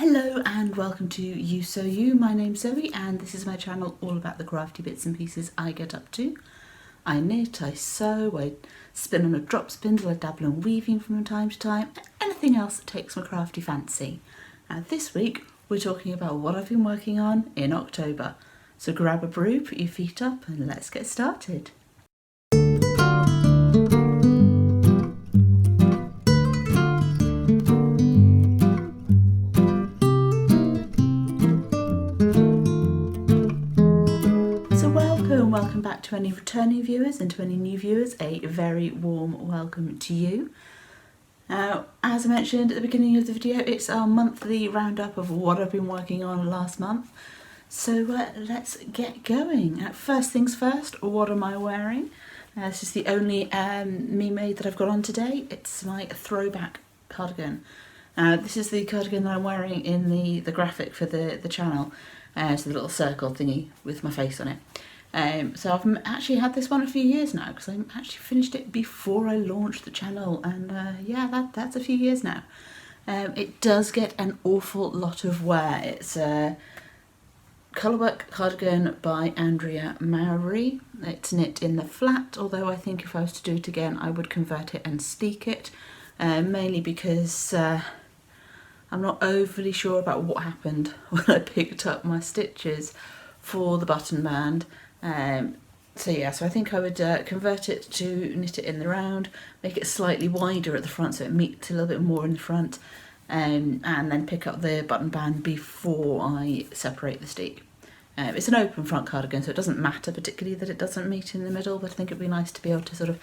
Hello and welcome to Ewe Sew You. My name's Zoe and this is my channel all about the crafty bits and pieces I get up to. I knit, I sew, I spin on a drop spindle, I dabble in weaving from time to time, and anything else that takes my crafty fancy. This week we're talking about what I've been working on in October. So grab a brew, put your feet up and let's get started. Welcome back to any returning viewers and to any new viewers, a very warm welcome to you. Now, as I mentioned at the beginning of the video, it's our monthly roundup of what I've been working on last month. So let's get going. First things first, what am I wearing? This is the only me made that I've got on today. It's my throwback cardigan. This is the cardigan that I'm wearing in the graphic for the channel. It's the little circle thingy with my face on it. So I've actually had this one a few years now because I actually finished it before I launched the channel, and yeah, that's a few years now. It does get an awful lot of wear. It's a colourwork cardigan by Andrea Mowry. It's knit in the flat, although I think if I was to do it again I would convert it and steek it, mainly because I'm not overly sure about what happened when I picked up my stitches for the button band. So I think I would convert it to knit it in the round, make it slightly wider at the front so it meets a little bit more in the front, and then pick up the button band before I separate the steek. It's an open front cardigan, so it doesn't matter particularly that it doesn't meet in the middle, but I think it'd be nice to be able to sort of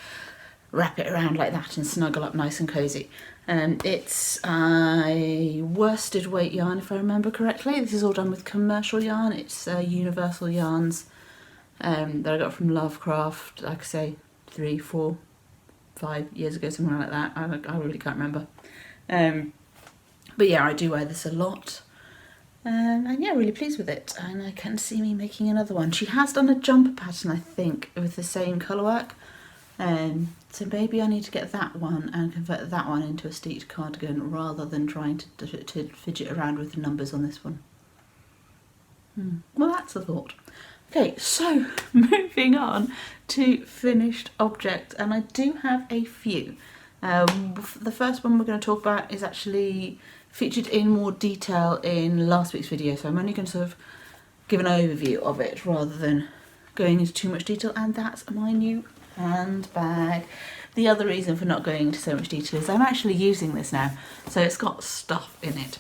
wrap it around like that and snuggle up nice and cosy. It's a worsted weight yarn if I remember correctly. This is all done with commercial yarn. It's Universal Yarns that I got from Lovecraft, like I say, 3, 4, 5 years ago, something like that. I really can't remember. But yeah, I do wear this a lot. And yeah, really pleased with it. And I can see me making another one. She has done a jumper pattern, I think, with the same colourwork. So maybe I need to get that one and convert that one into a steeked cardigan rather than trying to fidget around with the numbers on this one. Well, that's a thought. Okay, so moving on to finished objects, and I do have a few. The first one we're going to talk about is actually featured in more detail in last week's video, so I'm only going to sort of give an overview of it rather than going into too much detail, and that's my new handbag. The other reason for not going into so much detail is I'm actually using this now, so it's got stuff in it.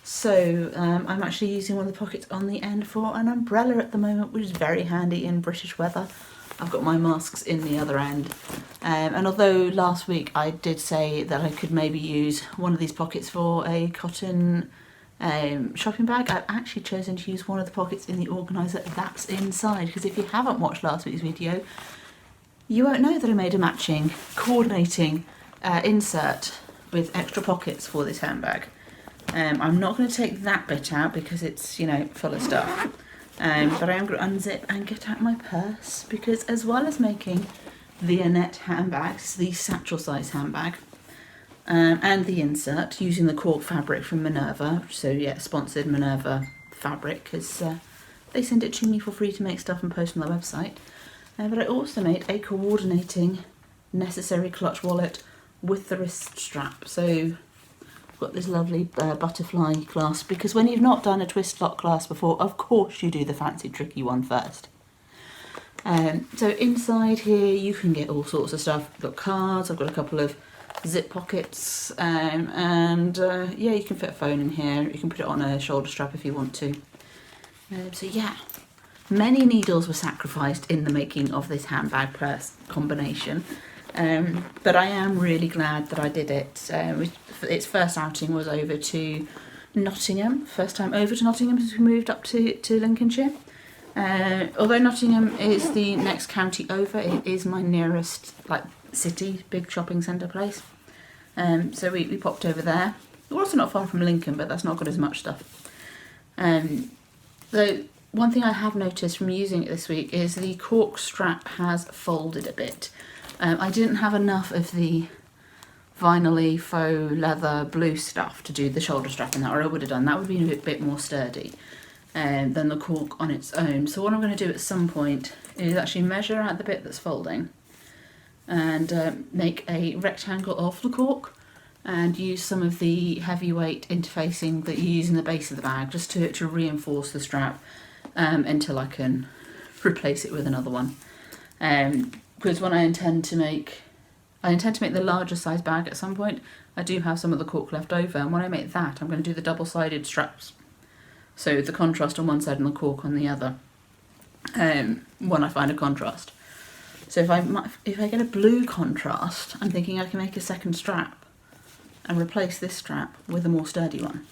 So I'm actually using one of the pockets on the end for an umbrella at the moment, which is very handy in British weather. I've got my masks in the other end, and although last week I did say that I could maybe use one of these pockets for a cotton shopping bag, I've actually chosen to use one of the pockets in the organiser that's inside, because if you haven't watched last week's video, you won't know that I made a matching coordinating insert with extra pockets for this handbag. I'm not going to take that bit out because it's, you know, full of stuff. But I am going to unzip and get out my purse, because as well as making the Annette handbags, the satchel size handbag, and the insert using the cork fabric from Minerva, so yeah, sponsored Minerva fabric, because they send it to me for free to make stuff and post on their website. But I also made a coordinating necessary clutch wallet with the wrist strap. So got this lovely butterfly clasp, because when you've not done a twist lock clasp before, of course you do the fancy tricky one first. So inside here you can get all sorts of stuff. I've got cards, I've got a couple of zip pockets, and yeah, you can fit a phone in here. You can put it on a shoulder strap if you want to. So yeah, many needles were sacrificed in the making of this handbag purse combination. But I am really glad that I did it. Its first outing was over to Nottingham. First time over to Nottingham since we moved up to Lincolnshire. Although Nottingham is the next county over, it is my nearest city, big shopping centre place. So we popped over there. We're also not far from Lincoln, but that's not got as much stuff. So one thing I have noticed from using it this week is the cork strap has folded a bit. I didn't have enough of the vinyl-y, faux leather, blue stuff to do the shoulder strap in that, or I would have done. That would be a bit more sturdy than the cork on its own. So what I'm going to do at some point is actually measure out the bit that's folding and make a rectangle of the cork and use some of the heavyweight interfacing that you use in the base of the bag just to reinforce the strap until I can replace it with another one. Because when I intend to make the larger size bag at some point, I do have some of the cork left over, and when I make that I'm going to do the double-sided straps. So the contrast on one side and the cork on the other, when I find a contrast. So if I get a blue contrast, I'm thinking I can make a second strap and replace this strap with a more sturdy one.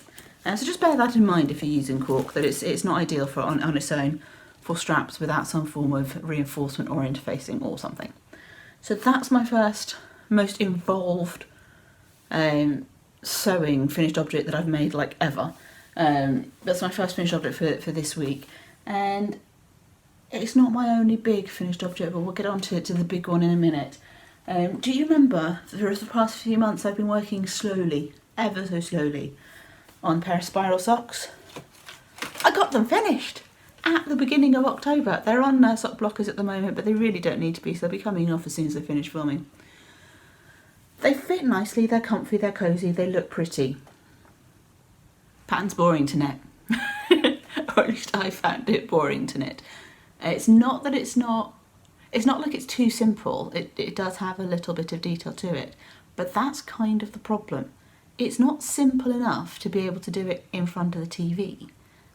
So just bear that in mind if you're using cork, that it's not ideal for on its own for straps without some form of reinforcement or interfacing or something. So that's my first, most involved sewing finished object that I've made like ever. That's my first finished object for this week, and it's not my only big finished object, but we'll get on to the big one in a minute. Do you remember for the past few months I've been working slowly, ever so slowly, on a pair of spiral socks? I got them finished at the beginning of October. They're on sock blockers at the moment, but they really don't need to be, so they'll be coming off as soon as I finish filming. They fit nicely, they're comfy, they're cosy, they look pretty. Pattern's boring to knit, or at least I found it boring to knit. It's not that it's not like it's too simple. It does have a little bit of detail to it, but that's kind of the problem. It's not simple enough to be able to do it in front of the TV,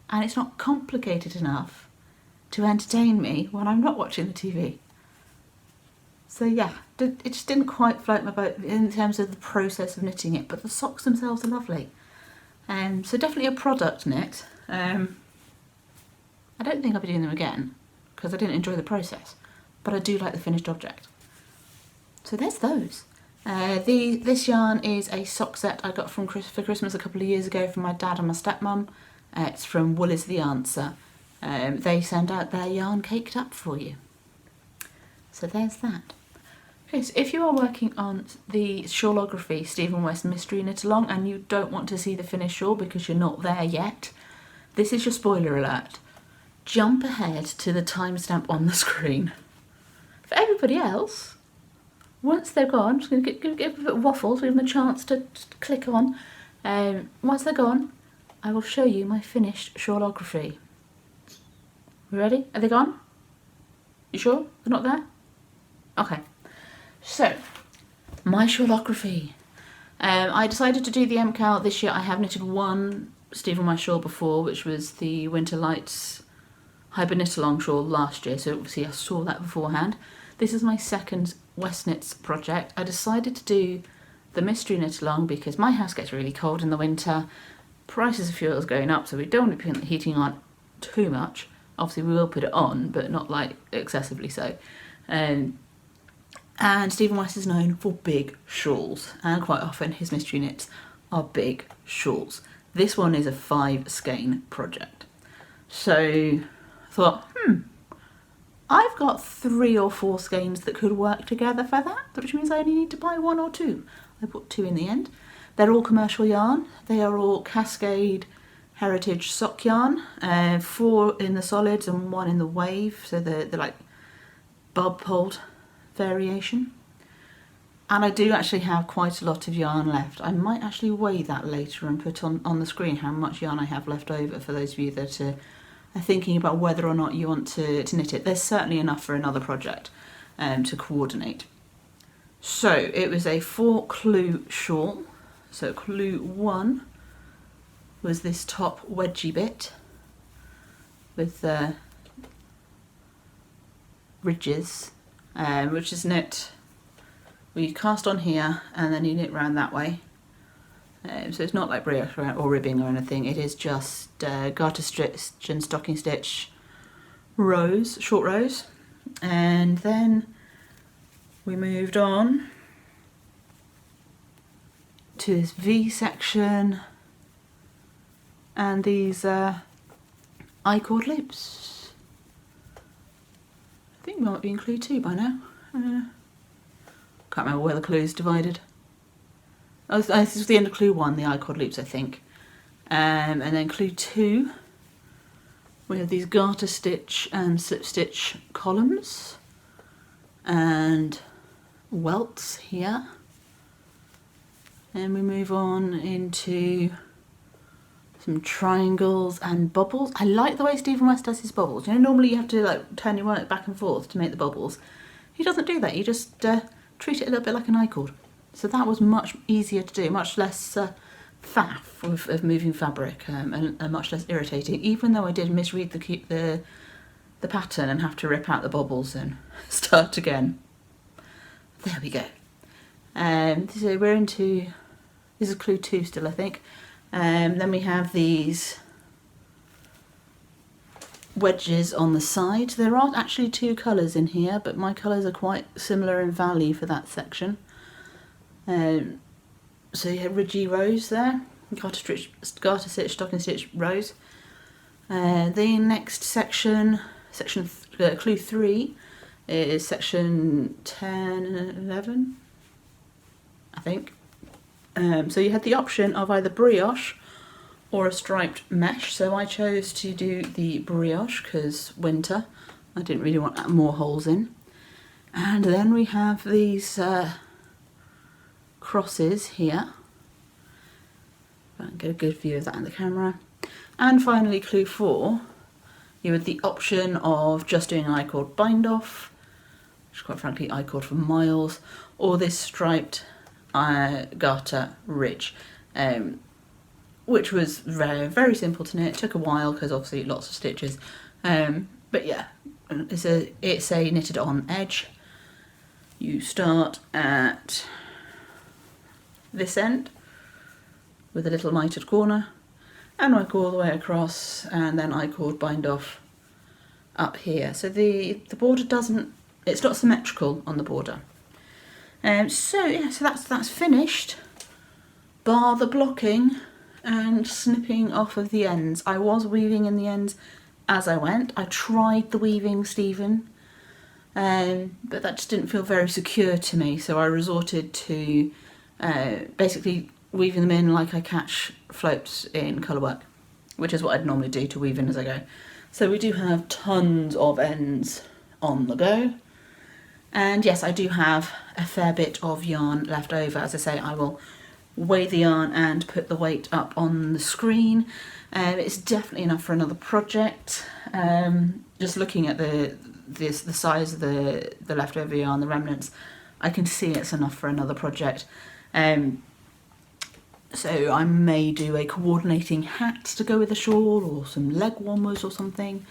and it's not complicated enough to entertain me when I'm not watching the TV. So yeah, it just didn't quite float my boat in terms of the process of knitting it, but the socks themselves are lovely. So definitely a product knit. I don't think I'll be doing them again because I didn't enjoy the process, but I do like the finished object. So there's those. This yarn is a sock set I got for Christmas a couple of years ago from my dad and my stepmum. It's from Wool is the Answer. They send out their yarn caked up for you. So there's that. Okay, so if you are working on the Shawlography Stephen West Mystery Knit Along and you don't want to see the finished shawl because you're not there yet, this is your spoiler alert. Jump ahead to the timestamp on the screen. For everybody else, once they're gone, I'm just going to give a bit of waffle so give them a chance to click on. Once they're gone, I will show you my finished Shawlography. You ready? Are they gone? You sure? They're not there? Okay. So, my Shawlography. I decided to do the MCAL this year. I have knitted one Stephen West shawl before, which was the Winter Lights Hybrid Knit Along shawl last year, so obviously I saw that beforehand. This is my second West Knits project. I decided to do the Mystery Knit Along because my house gets really cold in the winter. Prices of fuel is going up, so we don't want to put the heating on too much. Obviously we will put it on, but not like excessively so. And Stephen West is known for big shawls, and quite often his mystery knits are big shawls. This one is a 5 skein project. So I thought, I've got 3 or 4 skeins that could work together for that, which means I only need to buy 1 or 2. I bought 2 in the end. They're all commercial yarn. They are all Cascade Heritage sock yarn, 4 in the solids and 1 in the wave, so they're like bob pulled variation. And I do actually have quite a lot of yarn left. I might actually weigh that later and put on the screen how much yarn I have left over for those of you that are thinking about whether or not you want to knit it. There's certainly enough for another project to coordinate. So it was a 4 clue shawl. So clue 1 was this top wedgy bit with ridges, which is knit, well, you cast on here and then you knit round that way. So it's not like brioche or ribbing or anything, it is just garter stitch and stocking stitch rows, short rows. And then we moved on to this V section and these I-cord loops. I think we might be in clue 2 by now. Can't remember where the clue is divided. Oh, this is the end of clue 1, the I-cord loops, I think. And then clue 2, we have these garter stitch and slip stitch columns and welts here. And we move on into some triangles and bubbles. I like the way Stephen West does his bubbles. You know, normally you have to like turn your work back and forth to make the bubbles. He doesn't do that. You just treat it a little bit like an I-cord. So that was much easier to do, much less faff of moving fabric, and much less irritating. Even though I did misread the pattern and have to rip out the bubbles and start again. There we go. So we're into, this is clue 2 still, I think. Then we have these wedges on the side. There aren't actually 2 colours in here, but my colours are quite similar in value for that section. So you have ridgy rows there, garter stitch, stocking stitch rows. The next section, clue 3, is section 10 and 11, I think. So you had the option of either brioche or a striped mesh, so I chose to do the brioche because winter, I didn't really want more holes in. And then we have these crosses here. I'll get a good view of that in the camera. And finally clue 4, you had the option of just doing an I-cord bind off, which quite frankly I-cord for miles, or this striped garter ridge, which was very, very simple to knit. It took a while because obviously lots of stitches, but yeah, it's a knitted on edge. You start at this end with a little mitered corner and work all the way across, and then I-cord bind off up here. So the border doesn't, it's not symmetrical on the border. So yeah, so that's finished, bar the blocking and snipping off of the ends. I was weaving in the ends as I went. I tried the weaving, Stephen, but that just didn't feel very secure to me, so I resorted to basically weaving them in like I catch floats in colourwork, which is what I'd normally do to weave in as I go. So we do have tons of ends on the go. And yes, I do have a fair bit of yarn left over. As I say, I will weigh the yarn and put the weight up on the screen. It's definitely enough for another project. Just looking at the size of the leftover yarn, the remnants, I can see it's enough for another project. So I may do a coordinating hat to go with the shawl, or some leg warmers or something.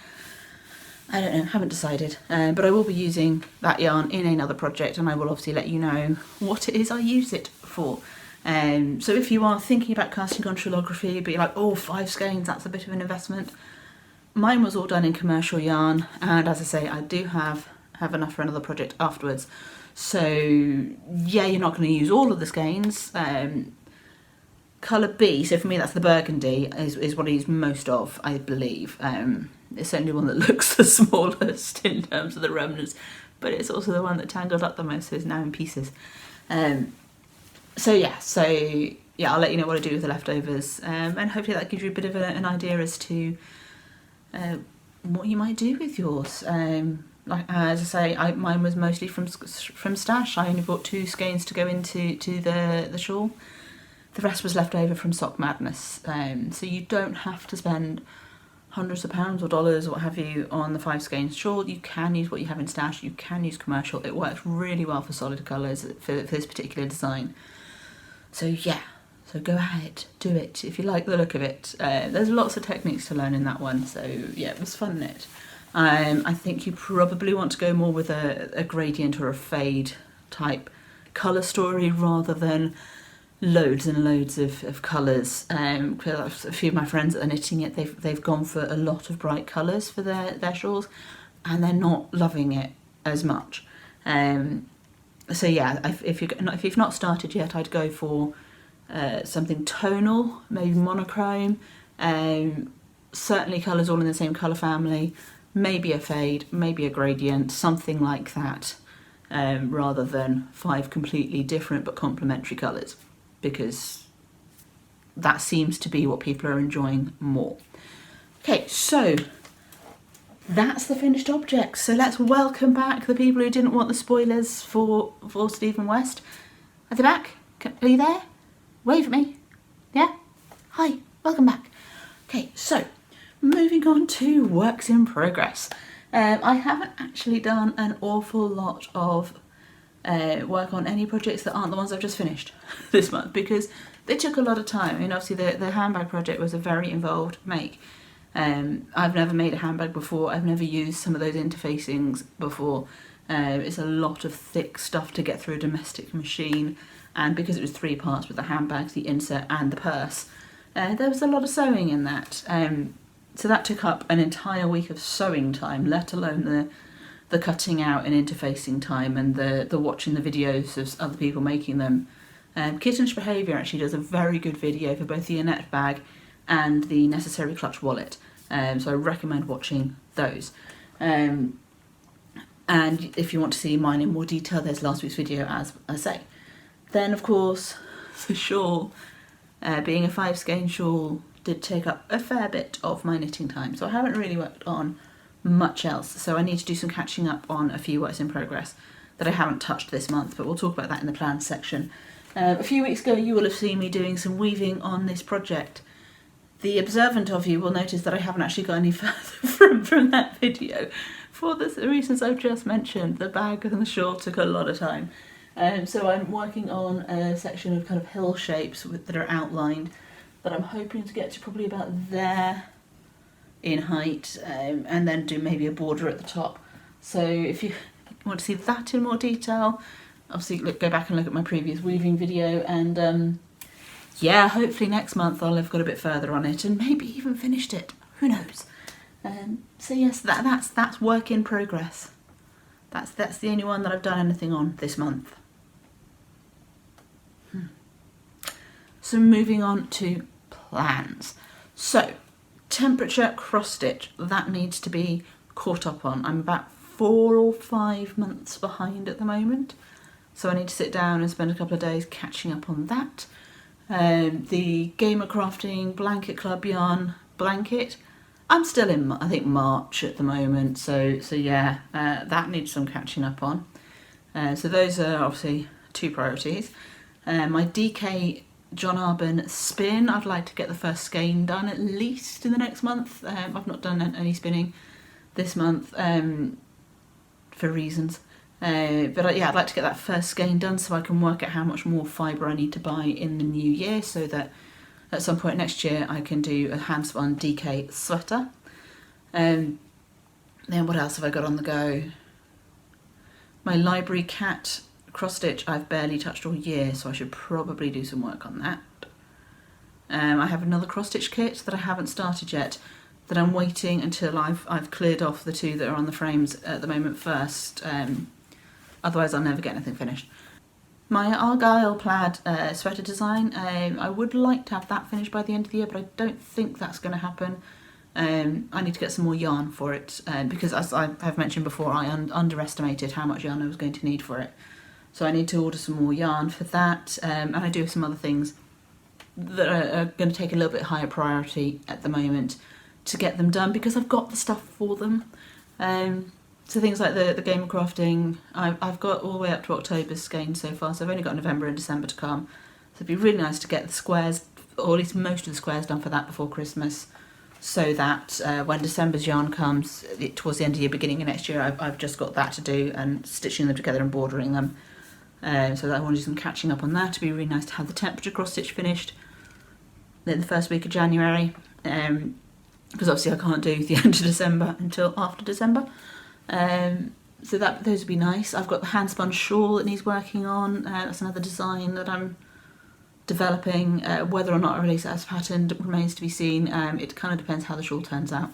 I don't know, haven't decided, but I will be using that yarn in another project, and I will obviously let you know what it is I use it for. So if you are thinking about casting on shawlography, but you're like, oh, 5 skeins, that's a bit of an investment. Mine was all done in commercial yarn, and as I say, I do have enough for another project afterwards. So yeah, you're not going to use all of the skeins. Colour B, so for me that's the burgundy, is what I use most of, I believe. It's certainly one that looks the smallest in terms of the remnants, but it's also the one that tangled up the most, so it's now in pieces. So yeah, I'll let you know what I do with the leftovers, and hopefully that gives you a bit of an idea as to what you might do with yours. Like as I say, mine was mostly from stash. I only bought 2 skeins to go into the shawl. The rest was left over from Sock Madness. So you don't have to spend hundreds of pounds or dollars or what have you on the 5 skeins shawl. You can use what you have in stash. You can use commercial. It works really well for solid colours for this particular design. So yeah, so go ahead, do it if you like the look of it. There's lots of techniques to learn in that one. So yeah, it was fun knit. I think you probably want to go more with a gradient or a fade type colour story rather than loads and loads of colours. A few of my friends that are knitting it, they've gone for a lot of bright colours for their shawls, and they're not loving it as much. So yeah, if you've not started yet, I'd go for something tonal, maybe monochrome. Certainly colours all in the same colour family. Maybe a fade, maybe a gradient, something like that, rather than 5 completely different but complementary colours. because that seems to be what people are enjoying more. Okay, so that's the finished object. So let's welcome back the people who didn't want the spoilers for Stephen West. Are they back? Are you there? Wave at me. Yeah? Hi, welcome back. Okay, so moving on to works in progress. I haven't actually done an awful lot of work on any projects that aren't the ones I've just finished this month, because they took a lot of time. I mean, obviously the handbag project was a very involved make. I've never made a handbag before. I've never used some of those interfacings before. It's a lot of thick stuff to get through a domestic machine, and because it was 3 parts with the handbags, the insert and the purse, there was a lot of sewing in that. So that took up an entire week of sewing time, let alone the cutting out and interfacing time and the watching the videos of other people making them. Kittenish Behaviour actually does a very good video for both the Annette bag and the Necessary Clutch wallet, so I recommend watching those. And if you want to see mine in more detail, there's last week's video, as I say. Then of course the shawl, being a 5 skein shawl, did take up a fair bit of my knitting time, so I haven't really worked on much else. So I need to do some catching up on a few works in progress that I haven't touched this month, but we'll talk about that in the plans section. A few weeks ago you will have seen me doing some weaving on this project. The observant of you will notice that I haven't actually got any further from that video. For the reasons I've just mentioned, the bag and the shawl took a lot of time. So I'm working on a section of kind of hill shapes that are outlined, that I'm hoping to get to probably about there in height, and then do maybe a border at the top. So if you want to see that in more detail, obviously go back and look at my previous weaving video, and yeah, hopefully next month I'll have got a bit further on it and maybe even finished it. Who knows? So yes, that's work in progress. That's the only one that I've done anything on this month. So moving on to plans. So temperature cross stitch, that needs to be caught up on. I'm about 4 or 5 months behind at the moment, so I need to sit down and spend a couple of days catching up on that. The Gamer Crafting Blanket Club yarn blanket, I'm still in, I think, March at the moment, so yeah, that needs some catching up on. So those are obviously 2 priorities. My DK John Arbon spin, I'd like to get the first skein done at least in the next month. I've not done any spinning this month for reasons. But yeah, I'd like to get that first skein done so I can work out how much more fibre I need to buy in the new year, so that at some point next year I can do a hand spun DK sweater. Then what else have I got on the go? My library cat cross stitch I've barely touched all year, so I should probably do some work on that. I have another cross stitch kit that I haven't started yet, that I'm waiting until I've cleared off the 2 that are on the frames at the moment first. Otherwise I'll never get anything finished. My Argyle plaid sweater design, I would like to have that finished by the end of the year, but I don't think that's going to happen. I need to get some more yarn for it, because as I have mentioned before, I underestimated how much yarn I was going to need for it. So I need to order some more yarn for that, and I do have some other things that are going to take a little bit higher priority at the moment to get them done, because I've got the stuff for them. So things like the Gamer Crafting, I've got all the way up to October's skein so far, so I've only got November and December to come. So it'd be really nice to get the squares, or at least most of the squares, done for that before Christmas, so that when December's yarn comes, towards the end of the year, beginning of next year, I've just got that to do, and stitching them together and bordering them. So that I want to do some catching up on that. It'd be really nice to have the temperature cross stitch finished in the first week of January, because obviously I can't do the end of December until after December. So those would be nice. I've got the hand spun shawl that needs working on. That's another design that I'm developing. Whether or not I release it as patterned remains to be seen. It kind of depends how the shawl turns out.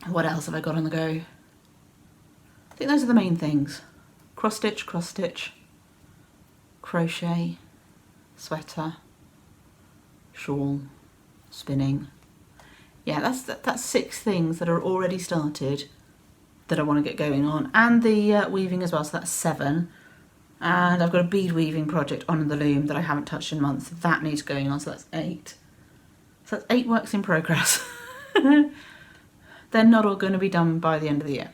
What else have I got on the go? I think those are the main things. Cross stitch, crochet, sweater, shawl, spinning. Yeah, that's 6 things that are already started that I want to get going on, and the weaving as well, so that's 7. And I've got a bead weaving project on the loom that I haven't touched in months. That needs going on, so that's 8. So that's 8 works in progress. They're not all going to be done by the end of the year.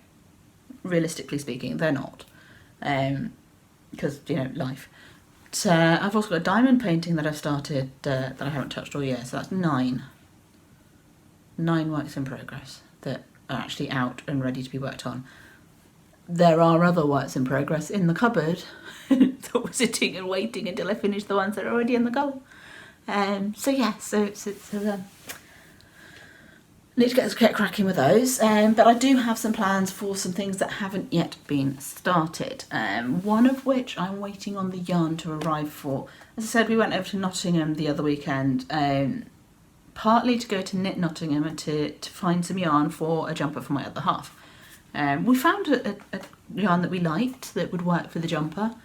Realistically speaking, they're not. Because, you know, life. So I've also got a diamond painting that I've started that I haven't touched all year. So that's 9. 9 works in progress that are actually out and ready to be worked on. There are other works in progress in the cupboard that were sitting and waiting until I finish the ones that are already in the goal. So need to get cracking with those. But I do have some plans for some things that haven't yet been started. One of which I'm waiting on the yarn to arrive for. As I said, we went over to Nottingham the other weekend, partly to go to Knit Nottingham and to find some yarn for a jumper for my other half. We found a yarn that we liked that would work for the jumper.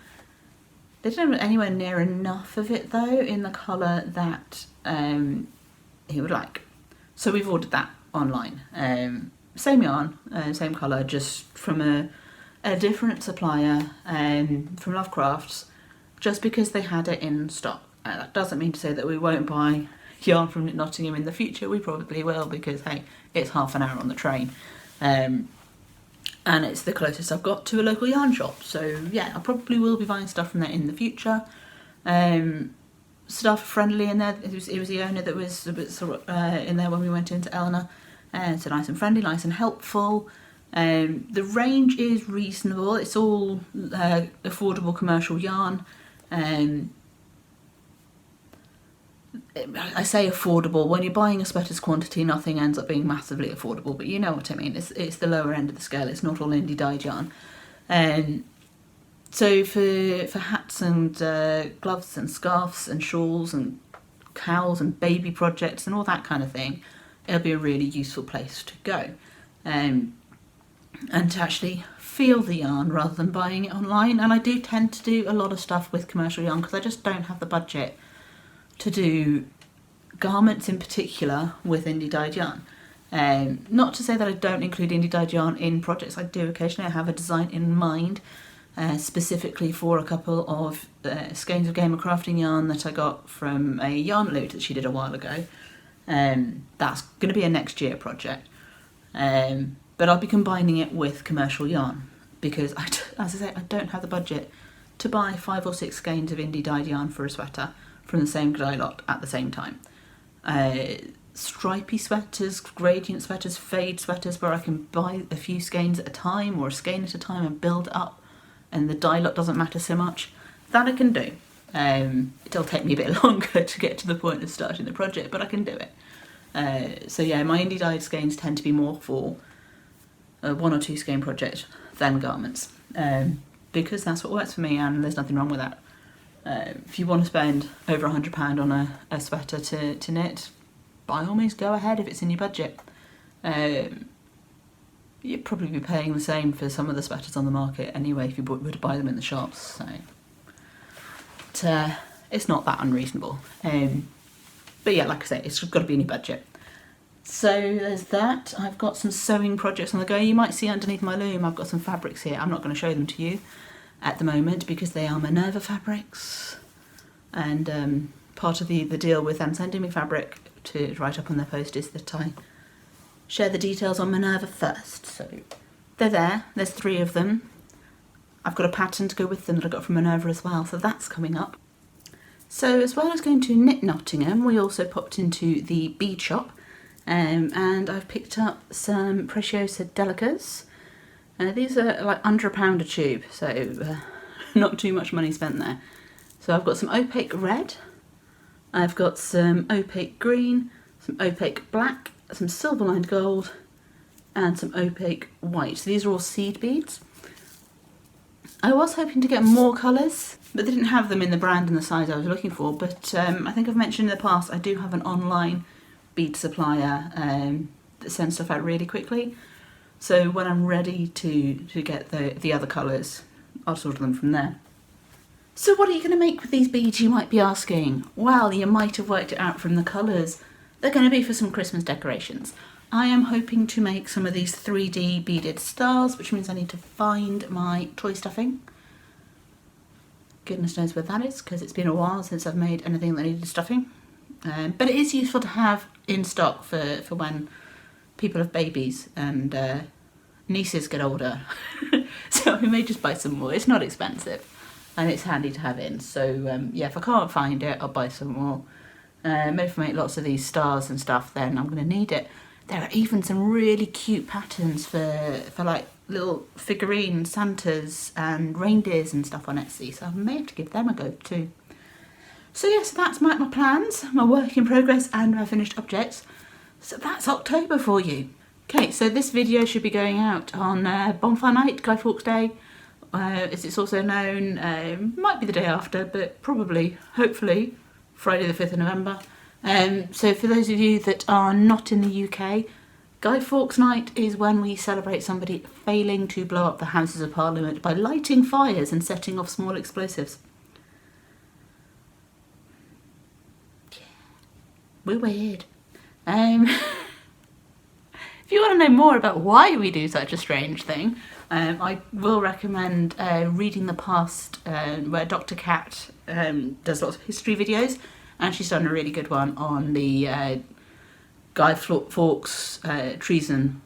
They didn't have anywhere near enough of it though in the colour that he would like. So we've ordered that online. Same yarn, same colour, just from a different supplier from Lovecrafts, just because they had it in stock. That doesn't mean to say that we won't buy yarn from Nottingham in the future. We probably will, because hey, it's half an hour on the train. And it's the closest I've got to a local yarn shop. So yeah, I probably will be buying stuff from there in the future. Staff friendly in there. It was the owner that was a bit sort of in there when we went into Eleanor. So nice and friendly, nice and helpful. The range is reasonable. It's all affordable commercial yarn. I say affordable. When you're buying a sweater's quantity, nothing ends up being massively affordable, but you know what I mean. It's the lower end of the scale. It's not all indie dyed yarn. So for hats and gloves and scarves and shawls and cowls and baby projects and all that kind of thing, it'll be a really useful place to go. And to actually feel the yarn rather than buying it online. And I do tend to do a lot of stuff with commercial yarn because I just don't have the budget to do garments in particular with indie dyed yarn. Not to say that I don't include indie dyed yarn in projects. I do occasionally. I have a design in mind specifically for a couple of skeins of Gamer Crafting yarn that I got from a yarn loot that she did a while ago. That's going to be a next year project, but I'll be combining it with commercial yarn because, as I say, I don't have the budget to buy 5 or 6 skeins of indie dyed yarn for a sweater from the same dye lot at the same time. Stripy sweaters, gradient sweaters, fade sweaters where I can buy a few skeins at a time or a skein at a time and build up, and the dye lot doesn't matter so much. That I can do. It'll take me a bit longer to get to the point of starting the project, but I can do it. So yeah, my indie dyed skeins tend to be more for a 1 or 2 skein project than garments, because that's what works for me, and there's nothing wrong with that. If you want to spend over £100 on a sweater to knit, by all means go ahead if it's in your budget. You'd probably be paying the same for some of the sweaters on the market anyway if you were to buy them in the shops, so it's not that unreasonable. But yeah, like I say, it's got to be in your budget. So there's that. I've got some sewing projects on the go. You might see underneath my loom I've got some fabrics here. I'm not going to show them to you at the moment because they are Minerva fabrics, and part of the deal with them sending me fabric to write up on their post is that I share the details on Minerva first. So they're there. There's 3 of them. I've got a pattern to go with them that I got from Minerva as well, so that's coming up. So as well as going to Knit Nottingham, we also popped into the bead shop, and I've picked up some Preciosa Delicas. These are like under £1 a tube, so not too much money spent there. So I've got some opaque red, I've got some opaque green, some opaque black, some silver lined gold, and some opaque white. So these are all seed beads. I was hoping to get more colours, but they didn't have them in the brand and the size I was looking for. But I think I've mentioned in the past I do have an online bead supplier that sends stuff out really quickly. So when I'm ready to get the other colours, I'll order them from there. So what are you going to make with these beads, you might be asking? Well, you might have worked it out from the colours. They're going to be for some Christmas decorations. I am hoping to make some of these 3D beaded stars, which means I need to find my toy stuffing. Goodness knows where that is, because it's been a while since I've made anything that needed stuffing. But it is useful to have in stock for when people have babies and nieces get older. So I may just buy some more. It's not expensive and it's handy to have in. So yeah, if I can't find it, I'll buy some more. Maybe if I make lots of these stars and stuff, then I'm going to need it. There are even some really cute patterns for like little figurine Santas and reindeers and stuff on Etsy, so I may have to give them a go too. So yeah, so that's my plans, my work in progress and my finished objects. So that's October for you. Okay, so this video should be going out on Bonfire Night, Guy Fawkes Day, as it's also known. Might be the day after, but probably, hopefully, Friday the 5th of November. So for those of you that are not in the UK, Guy Fawkes Night is when we celebrate somebody failing to blow up the Houses of Parliament by lighting fires and setting off small explosives. Yeah, we're weird. If you want to know more about why we do such a strange thing, I will recommend reading the past, where Dr. Cat does lots of history videos, and she's done a really good one on the Guy Fawkes treason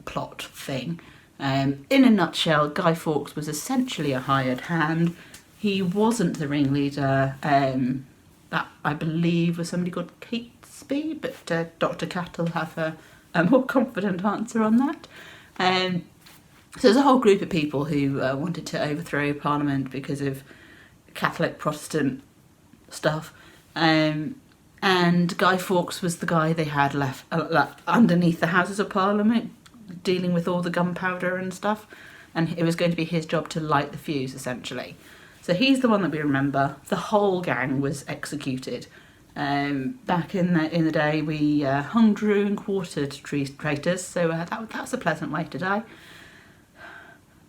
plot thing. In a nutshell, Guy Fawkes was essentially a hired hand. He wasn't the ringleader. That, I believe, was somebody called Catesby, but Dr. Cat will have a more confident answer on that. So there's a whole group of people who wanted to overthrow Parliament because of Catholic Protestant stuff. And Guy Fawkes was the guy they had left underneath the Houses of Parliament, dealing with all the gunpowder and stuff. And it was going to be his job to light the fuse, essentially. So he's the one that we remember. The whole gang was executed. Back in the day, we hung, drew and quartered traitors, so that was a pleasant way to die.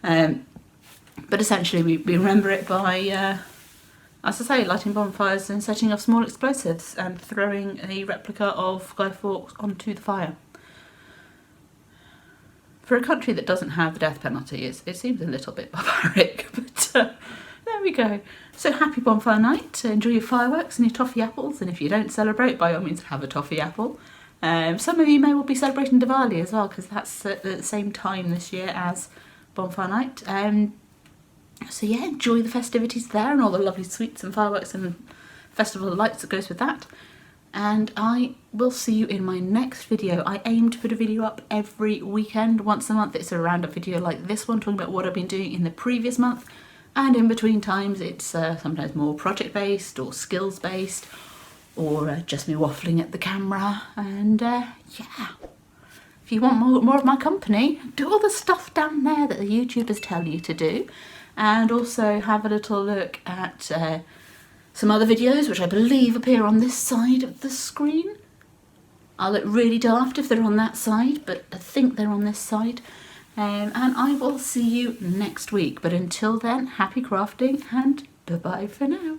But essentially we remember it by, as I say, lighting bonfires and setting off small explosives and throwing a replica of Guy Fawkes onto the fire. For a country that doesn't have the death penalty, it seems a little bit barbaric, but there we go. So happy bonfire night, enjoy your fireworks and your toffee apples, and if you don't celebrate, by all means have a toffee apple. Some of you may well be celebrating Diwali as well, because that's at the same time this year as bonfire night. So yeah, enjoy the festivities there and all the lovely sweets and fireworks and festival lights that goes with that. And I will see you in my next video. I aim to put a video up every weekend. Once a month it's a roundup video like this one, talking about what I've been doing in the previous month. And in between times it's sometimes more project based or skills based, or just me waffling at the camera. And yeah, if you want more of my company, do all the stuff down there that the YouTubers tell you to do. And also have a little look at some other videos which I believe appear on this side of the screen. I'll look really daft if they're on that side, but I think they're on this side. And I will see you next week. But until then, happy crafting and bye-bye for now.